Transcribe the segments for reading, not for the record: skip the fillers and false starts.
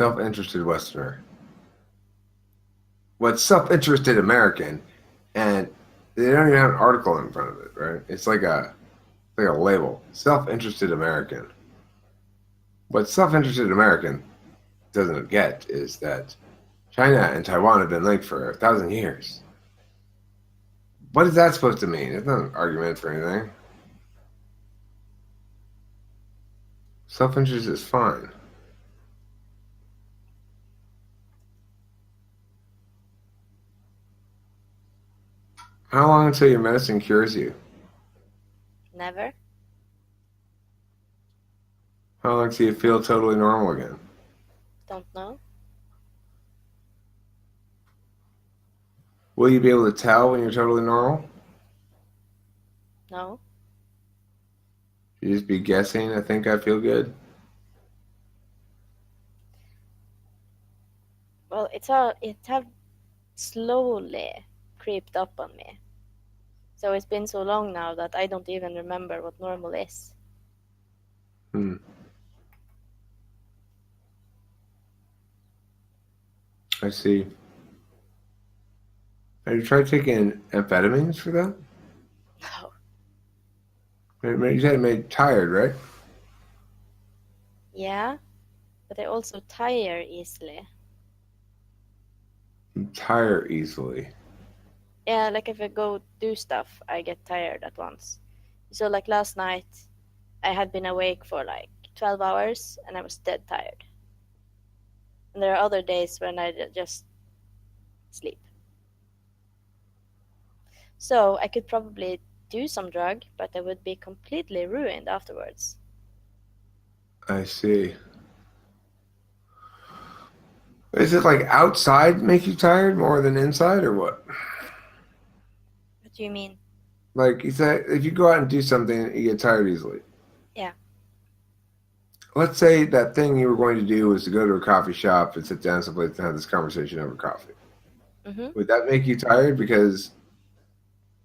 self-interested Westerner. What's self-interested American, and they don't even have an article in front of it, right? It's like a label. Self-interested American. What self-interested American doesn't get is that China and Taiwan have been linked for 1,000 years. What is that supposed to mean? It's not an argument for anything. Self-interest is fine. How long until your medicine cures you? Never. How long till you feel totally normal again? Don't know. Will you be able to tell when you're totally normal? No. You just be guessing, I think I feel good? Well, it have slowly creeped up on me. So it's been so long now that I don't even remember what normal is. Hmm. I see. Have you tried taking amphetamines for that? No. You said it made you tired, right? Yeah, but I also tire easily. You tire easily. Yeah, like if I go do stuff, I get tired at once. So like last night, I had been awake for like 12 hours and I was dead tired. And there are other days when I just sleep. So I could probably do some drug, but I would be completely ruined afterwards. I see. Is it like outside make you tired more than inside or what? What do you mean? Like you said, if you go out and do something, you get tired easily. Yeah. Let's say that thing you were going to do was to go to a coffee shop and sit down someplace and have this conversation over coffee. Mm-hmm. Would that make you tired because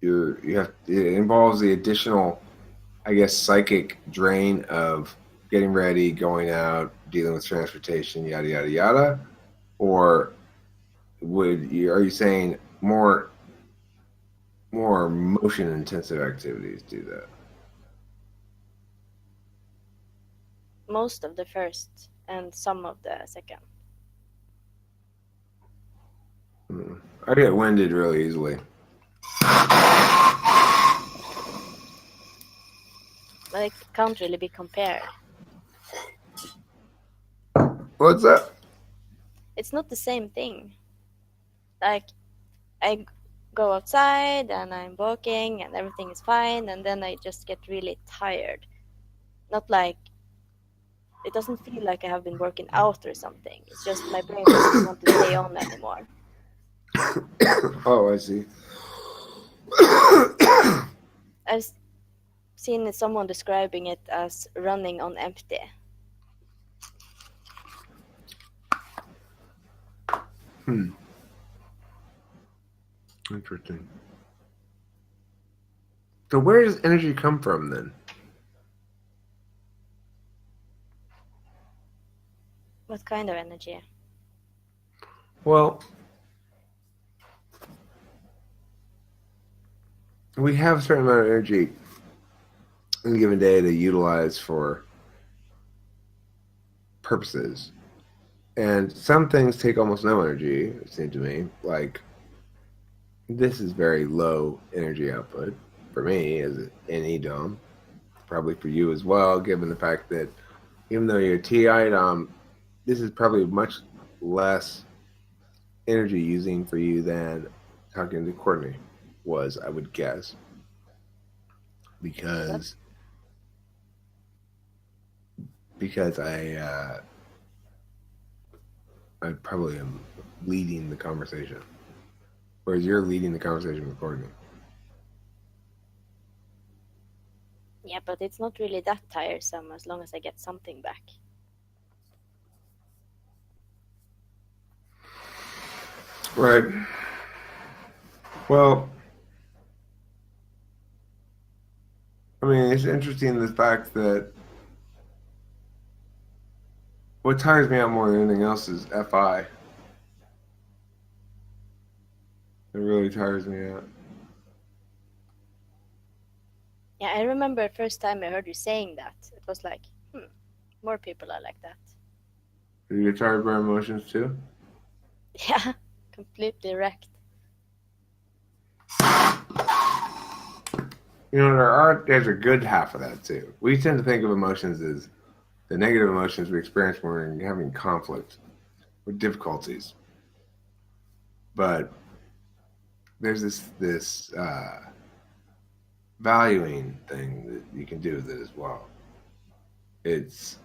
you have it involves the additional, I guess, psychic drain of getting ready, going out, dealing with transportation, yada yada yada? Or are you saying more motion intensive activities do that? Most of the first and some of the second. Hmm. I get winded really easily. But it can't really be compared. What's that? It's not the same thing. Like I go outside and I'm walking and everything is fine and then I just get really tired. Not like it doesn't feel like I have been working out or something. It's just my brain doesn't want to stay on anymore. Oh, I see. I've seen someone describing it as running on empty. Hmm. Interesting. So where does energy come from then? What kind of energy? Well, we have a certain amount of energy in a given day to utilize for purposes. And some things take almost no energy, it seems to me. Like this is very low energy output for me as an NE dome, probably for you as well, given the fact that even though you're a TI dom, this is probably much less energy using for you than talking to Courtney was, I would guess, That because because I probably am leading the conversation, whereas you're leading the conversation with Courtney. yeah, but it's not really that tiresome as long as I get something back. Right. Well, I mean, it's interesting the fact that What tires me out more than anything else is FI. It really tires me out. Yeah, I remember first time I heard you saying that. It was like, more people are like that. Do you get tired by emotions too? Yeah, completely wrecked. You know, there's a good half of that too. We tend to think of emotions as the negative emotions we experience when we're having conflict or difficulties. But there's this valuing thing that you can do with it as well. It's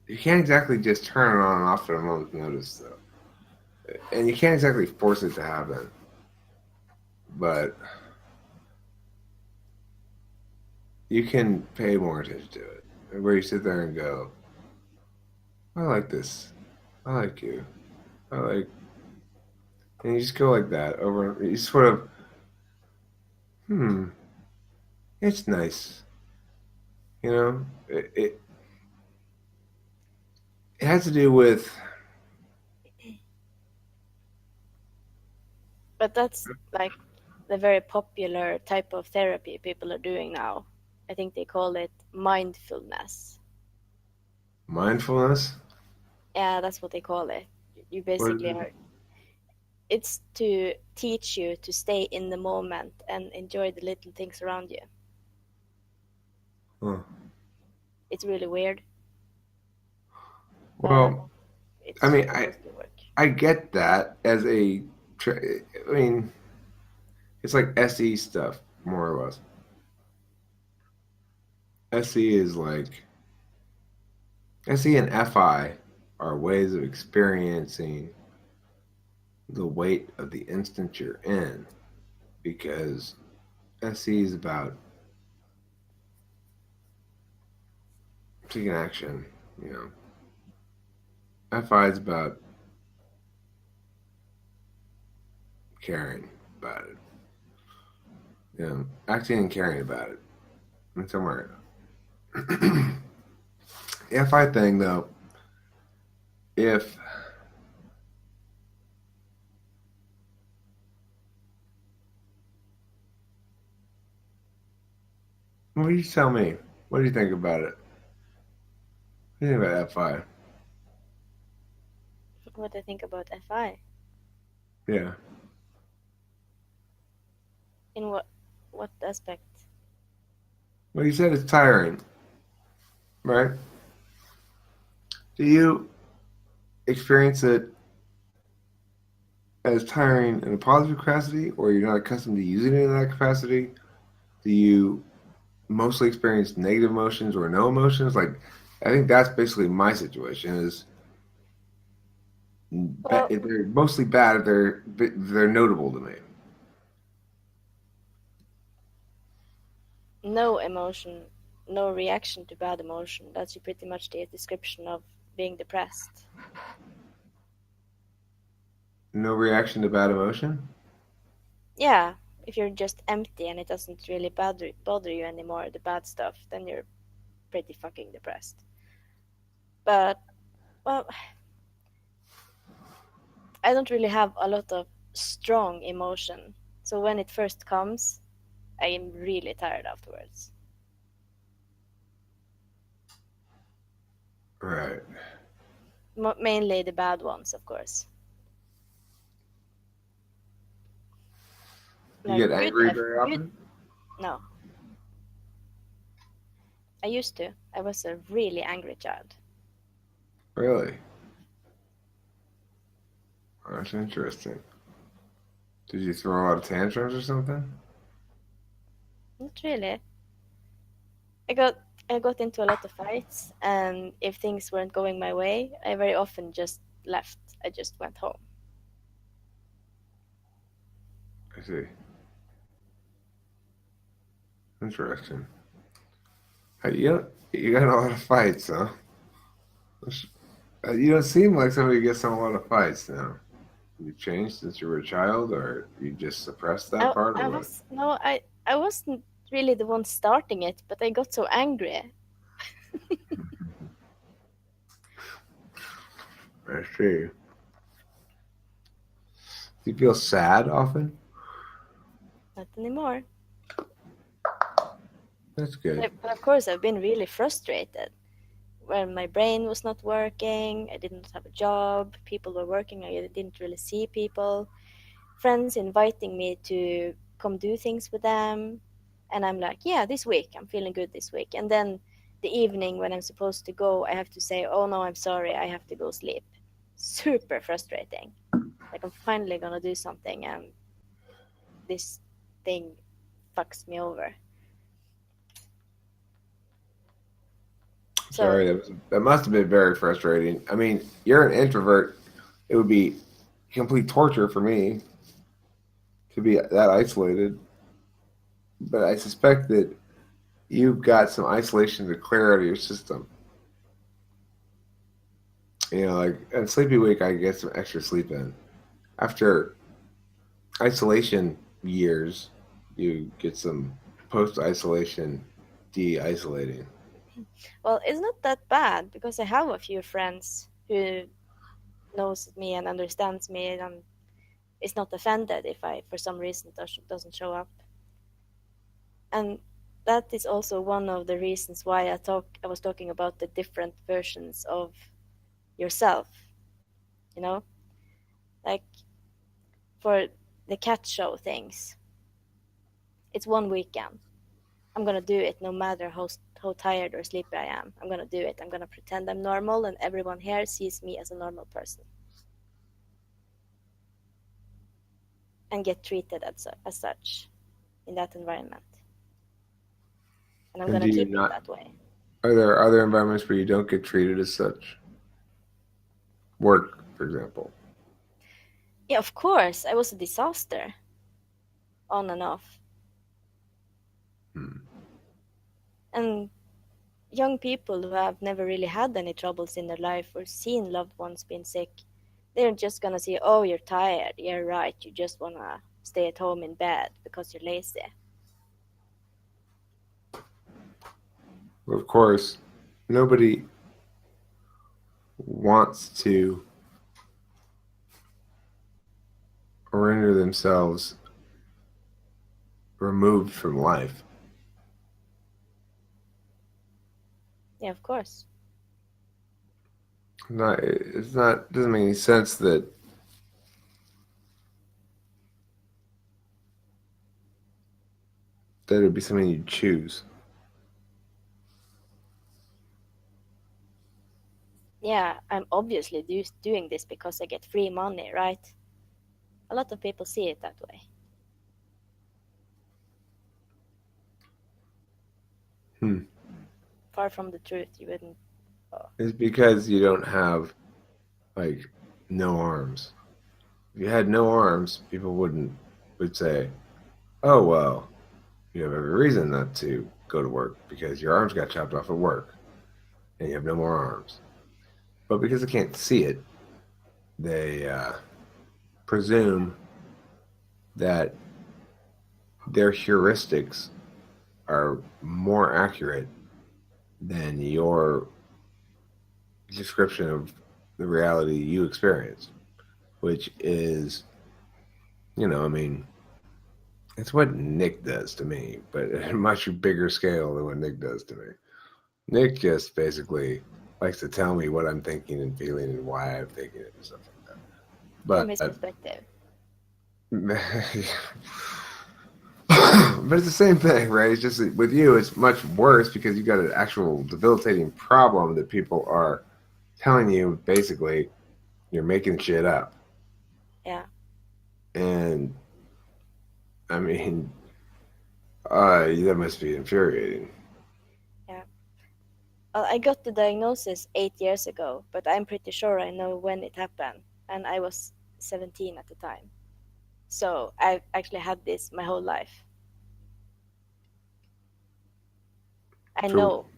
you can't exactly just turn it on and off at a moment's notice, though, and you can't exactly force it to happen. But you can pay more attention to it, where you sit there and go, "I like this. I like you. I like," and you just go like that over. You sort of, it's nice. You know, it has to do with. But that's like the very popular type of therapy people are doing now. I think they call it mindfulness. Mindfulness? Yeah, that's what they call it. You What is basically it? are. It's to teach you to stay in the moment and enjoy the little things around you. Huh. It's really weird, but Well, I it's mean, supposed to work. I get that as a. I mean, it's like SE stuff, more or less. SE is like SE and FI are ways of experiencing the weight of the instant you're in, because SE is about taking action, you know. FI is about caring about it, you know, acting and caring about it. And somewhere, the FI thing though, if what do you tell me? What do you think about it? What do you think about FI? What I think about FI? Yeah. In what aspect? Well, you said it's tiring, right? Do you experience it as tiring in a positive capacity, or you're not accustomed to using it in that capacity? Do you mostly experience negative emotions or no emotions? Like, I think that's basically my situation. Is Well, they're mostly bad if they're notable to me. no emotion, no reaction to bad emotion. That's pretty much the description of being depressed. No reaction to bad emotion. Yeah, if you're just empty and it doesn't really bother you anymore, the bad stuff, then you're pretty fucking depressed. But, well, I don't really have a lot of strong emotion. So when it first comes, I am really tired afterwards. Right. Mainly the bad ones, of course. You Like get angry very good. often. No, I used to. I was a really angry child. Really? That's interesting. Did you throw a lot of tantrums or something? Not really. I got I got into a lot of fights, and if things weren't going my way, I very often just left. I just went home. I see. Interesting. Hey, you got in a lot of fights, huh? You don't seem like somebody who gets in a lot of fights now. You changed since you were a child, or you just suppressed that part, I or what? was no, I wasn't really the one starting it, but I got so angry. That's true. Do you feel sad often? Not anymore. That's good. But of course, I've been really frustrated when my brain was not working. I didn't have a job. People were working. I didn't really see people. Friends inviting me to come do things with them. And I'm like, yeah, this week, I'm feeling good this week. And then the evening when I'm supposed to go, I have to say, oh no, I'm sorry, I have to go sleep. Super frustrating. Like I'm finally gonna do something and this thing fucks me over. So Sorry, that must have been very frustrating. I mean, you're an introvert. It would be complete torture for me to be that isolated. But I suspect that you've got some isolation to clear out of your system. You know, like a sleepy week, I get some extra sleep in. After isolation years, you get some post isolation de isolating. well, it's not that bad because I have a few friends who knows me and understands me and is not offended if I, for some reason, doesn't show up. And that is also one of the reasons why I was talking about the different versions of yourself. You know, like for the cat show things, it's one weekend. I'm gonna do it no matter how tired or sleepy I am. I'm gonna do it. I'm gonna pretend I'm normal, and everyone here sees me as a normal person and get treated as such in that environment. And I'm And gonna do you keep it not? that way. Are there other environments where you don't get treated as such? Work, for example. Yeah, of course, I was a disaster on and off. Hmm. And young people who have never really had any troubles in their life or seen loved ones being sick, they're just gonna say, oh, you're tired. You're right. You just wanna stay at home in bed because you're lazy. Of course, nobody wants to render themselves removed from life. Yeah, of course. It's not, doesn't make any sense that it'd be something you choose. Yeah, I'm obviously doing this because I get free money, right? A lot of people see it that way. Hmm. Far from the truth, you wouldn't. Oh, It's because you don't have like no arms. If you had no arms, people would say, "Oh well, you have every reason not to go to work because your arms got chopped off at work and you have no more arms." But because they can't see it, they presume that their heuristics are more accurate than your description of the reality you experience, which is, I mean, it's what Nick does to me, but at a much bigger scale than what Nick does to me. Nick just basically likes to tell me what I'm thinking and feeling and why I'm thinking it and stuff like that. from But his perspective. but it's the same thing, right? It's just with you, it's much worse because you got an actual debilitating problem that people are telling you basically you're making shit up. Yeah. And I mean, that must be infuriating. Yeah. Well, I got the diagnosis 8 years ago, but I'm pretty sure I know when it happened, and I was 17 at the time. So I've actually had this my whole life. I So, know.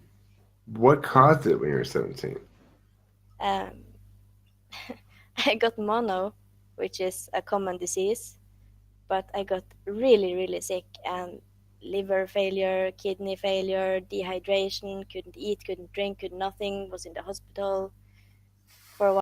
what caused it when you were 17? Um, I got mono, which is a common disease, but I got really, really sick and liver failure, kidney failure, dehydration, couldn't eat, couldn't drink, could nothing, was in the hospital.